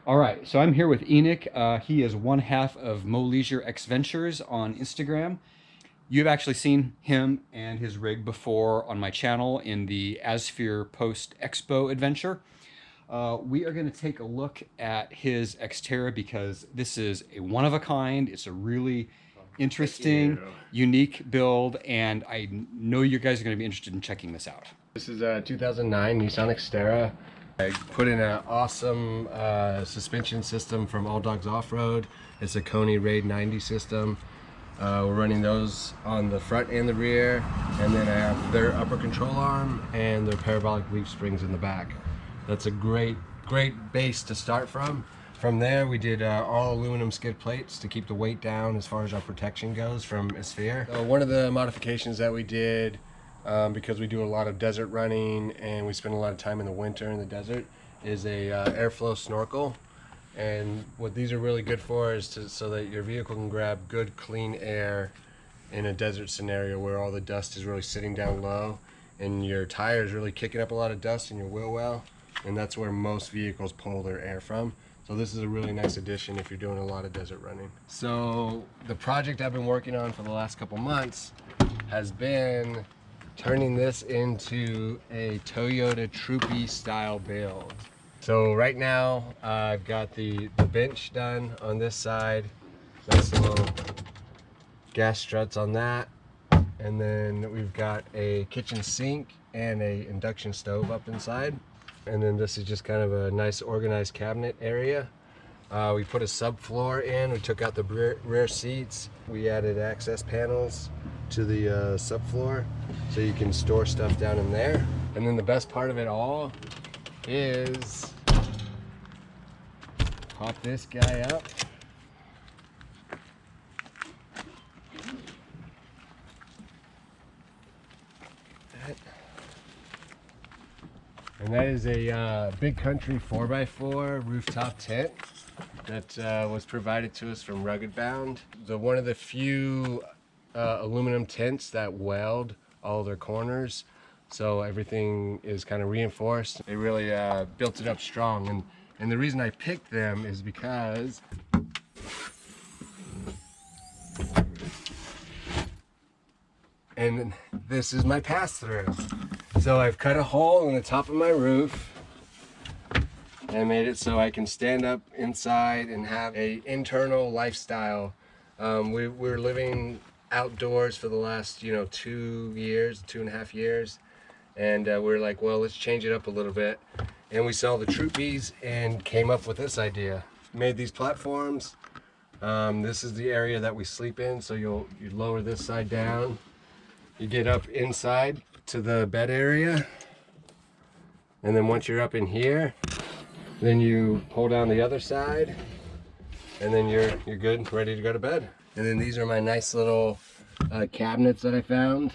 All right, so I'm here with Enoch. He is one half of MoLeisureXventures on Instagram. You've actually seen him and his rig before on my channel in the ASFIR Post Expo adventure. We are going to take a look at his Xterra because this is a one of a kind. It's a really interesting, unique build, and I know you guys are going to be interested in checking this out. This is a 2009 Nissan Xterra. I put in an awesome suspension system from All Dogs Off-Road. It's a Coney Raid 90 system. We're running those on the front and the rear, and then I have their upper control arm and their parabolic leaf springs in the back. That's a great base to start from. From there, we did all aluminum skid plates to keep the weight down as far as our protection goes from ASFIR. So one of the modifications that we did, because we do a lot of desert running and we spend a lot of time in the winter in the desert, is a airflow snorkel. And what these are really good for is so that your vehicle can grab good clean air in a desert scenario where all the dust is really sitting down low and your tire is really kicking up a lot of dust in your wheel well, and that's where most vehicles pull their air from. So this is a really nice addition if you're doing a lot of desert running. So the project I've been working on for the last couple months has been turning this into a Toyota Troopy-style build. So right now I've got the bench done on this side. Nice little gas struts on that. And then we've got a kitchen sink and a induction stove up inside. And then this is just kind of a nice organized cabinet area. We put a subfloor in. We took out the rear seats. We added access panels to the subfloor so you can store stuff down in there. And then the best part of it all is pop this guy up. And that is a Big Country 4x4 rooftop tent that was provided to us from Rugged Bound. One of the few aluminum tents that weld all their corners, so everything is kind of reinforced. They really built it up strong, and the reason I picked them is because and this is my pass-through. So I've cut a hole in the top of my roof and made it so I can stand up inside and have an internal lifestyle. We're living outdoors for the last 2.5 years, and we're like, well, let's change it up a little bit. And we saw the Troopies and came up with this idea. Made these platforms. This is the area that we sleep in, so you lower this side down. You get up inside to the bed area, and then once you're up in here, then you pull down the other side, and then you're good, ready to go to bed. And then these are my nice little cabinets that I found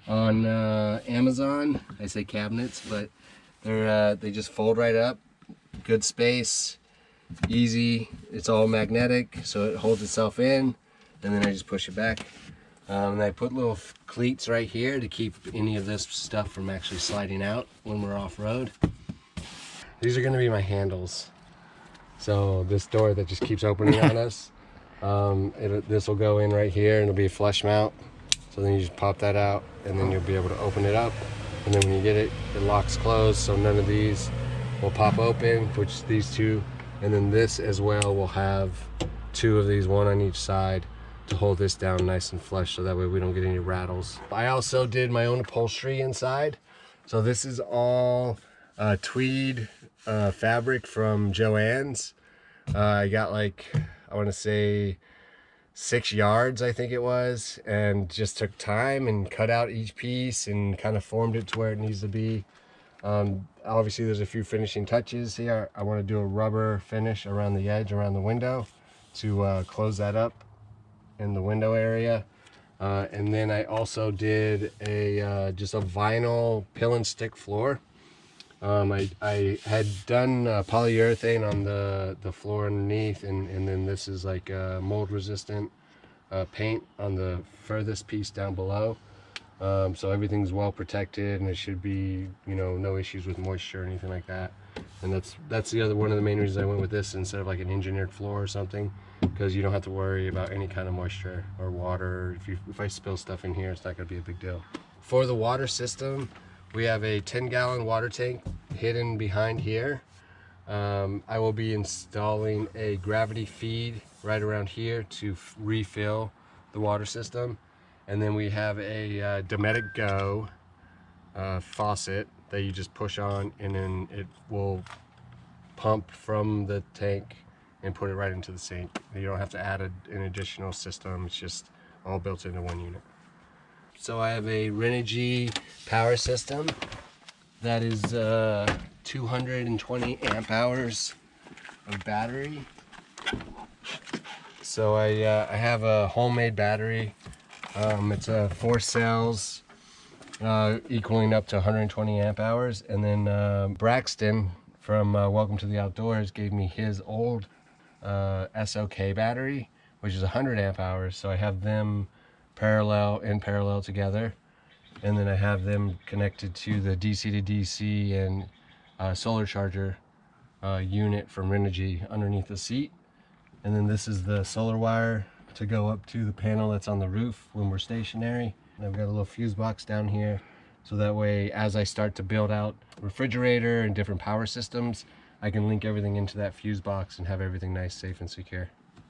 on Amazon. I say cabinets, but they just fold right up. Good space, easy. It's all magnetic, so it holds itself in, and then I just push it back. And I put little cleats right here to keep any of this stuff from actually sliding out when we're off-road. These are going to be my handles. So this door that just keeps opening on us, this will go in right here, and it'll be a flush mount. So then you just pop that out, and then you'll be able to open it up. And then when you get it, it locks closed, so none of these will pop open, which these two, and then this as well will have two of these, one on each side, to hold this down nice and flush, so that way we don't get any rattles. I also did my own upholstery inside. So this is all tweed fabric from Joann's. I got like, I want to say 6 yards, I think it was, and just took time and cut out each piece and kind of formed it to where it needs to be. Obviously there's a few finishing touches here. I want to do a rubber finish around the edge, around the window, to close that up in the window area. And then I also did just a vinyl pill and stick floor. I had done polyurethane on the floor underneath, and then this is like mold resistant paint on the furthest piece down below. So everything's well protected, and it should be, no issues with moisture or anything like that. And that's the other one of the main reasons I went with this instead of like an engineered floor or something, because you don't have to worry about any kind of moisture or water. If I spill stuff in here, it's not going to be a big deal. For the water system, we have a 10-gallon water tank hidden behind here. I will be installing a gravity feed right around here to refill the water system. And then we have a Dometic Go faucet that you just push on, and then it will pump from the tank and put it right into the sink. You don't have to add an additional system. It's just all built into one unit. So I have a Renogy power system that is 220 amp hours of battery. So I have a homemade battery. It's 4 cells equaling up to 120 amp hours. And then Braxton from Welcome to the Outdoors gave me his old SOK battery, which is 100 amp hours. So I have them in parallel together. And then I have them connected to the DC to DC and solar charger unit from Renogy underneath the seat. And then this is the solar wire to go up to the panel that's on the roof when we're stationary. And I've got a little fuse box down here, so that way as I start to build out refrigerator and different power systems, I can link everything into that fuse box and have everything nice, safe, and secure.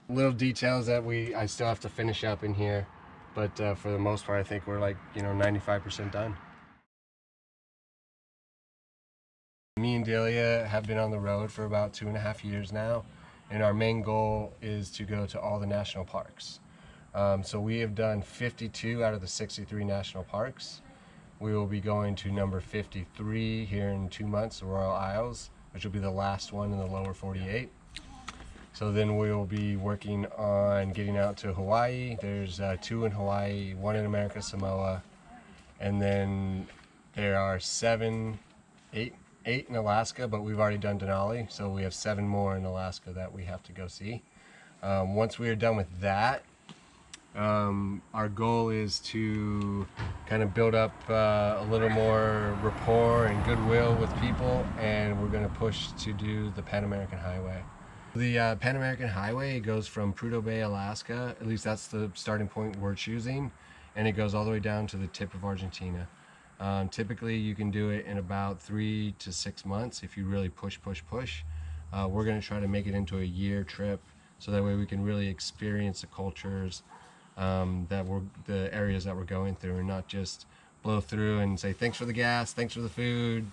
Little details that I still have to finish up in here, but for the most part I think we're like 95% done. Me and Delia have been on the road for about 2.5 years now, and our main goal is to go to all the national parks. So we have done 52 out of the 63 national parks. We will be going to number 53 here in 2 months, the Royal Isles, which will be the last one in the lower 48. So then we will be working on getting out to Hawaii. There's 2 in Hawaii, 1 in America Samoa, and then there are 8 in Alaska, but we've already done Denali, so we have 7 more in Alaska that we have to go see. Once we are done with that, our goal is to kind of build up a little more rapport and goodwill with people, and we're going to push to do the Pan American Highway. The Pan American Highway goes from Prudhoe Bay, Alaska, at least that's the starting point we're choosing, and it goes all the way down to the tip of Argentina. Typically you can do it in about 3 to 6 months if you really push. We're going to try to make it into a year trip, so that way we can really experience the cultures, the areas that we're going through, and not just blow through and say thanks for the gas, thanks for the food,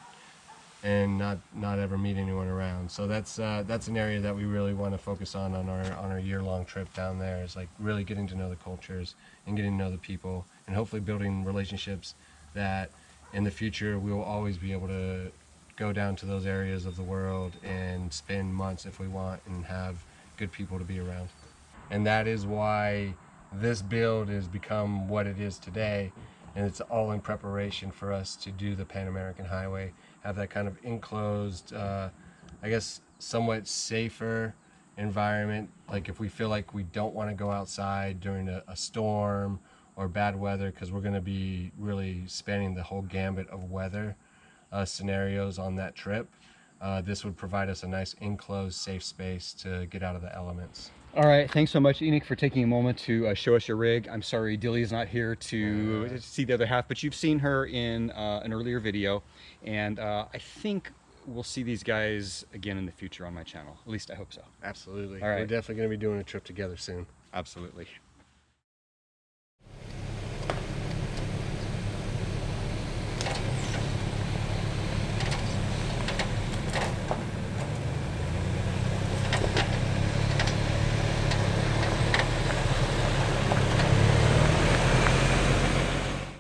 and not ever meet anyone around. So that's an area that we really want to focus on our year-long trip down there, is like really getting to know the cultures and getting to know the people, and hopefully building relationships that in the future we will always be able to go down to those areas of the world and spend months if we want, and have good people to be around. And that is why this build has become what it is today, and it's all in preparation for us to do the Pan American Highway, have that kind of enclosed, I guess somewhat safer environment. Like if we feel like we don't want to go outside during a storm or bad weather, because we're going to be really spanning the whole gambit of weather scenarios on that trip, this would provide us a nice enclosed safe space to get out of the elements. All right, thanks so much, Enoch, for taking a moment to show us your rig. I'm sorry Delia's not here to see the other half, but you've seen her in an earlier video, and I think we'll see these guys again in the future on my channel. At least I hope so. Absolutely. All right. We're definitely going to be doing a trip together soon. Absolutely.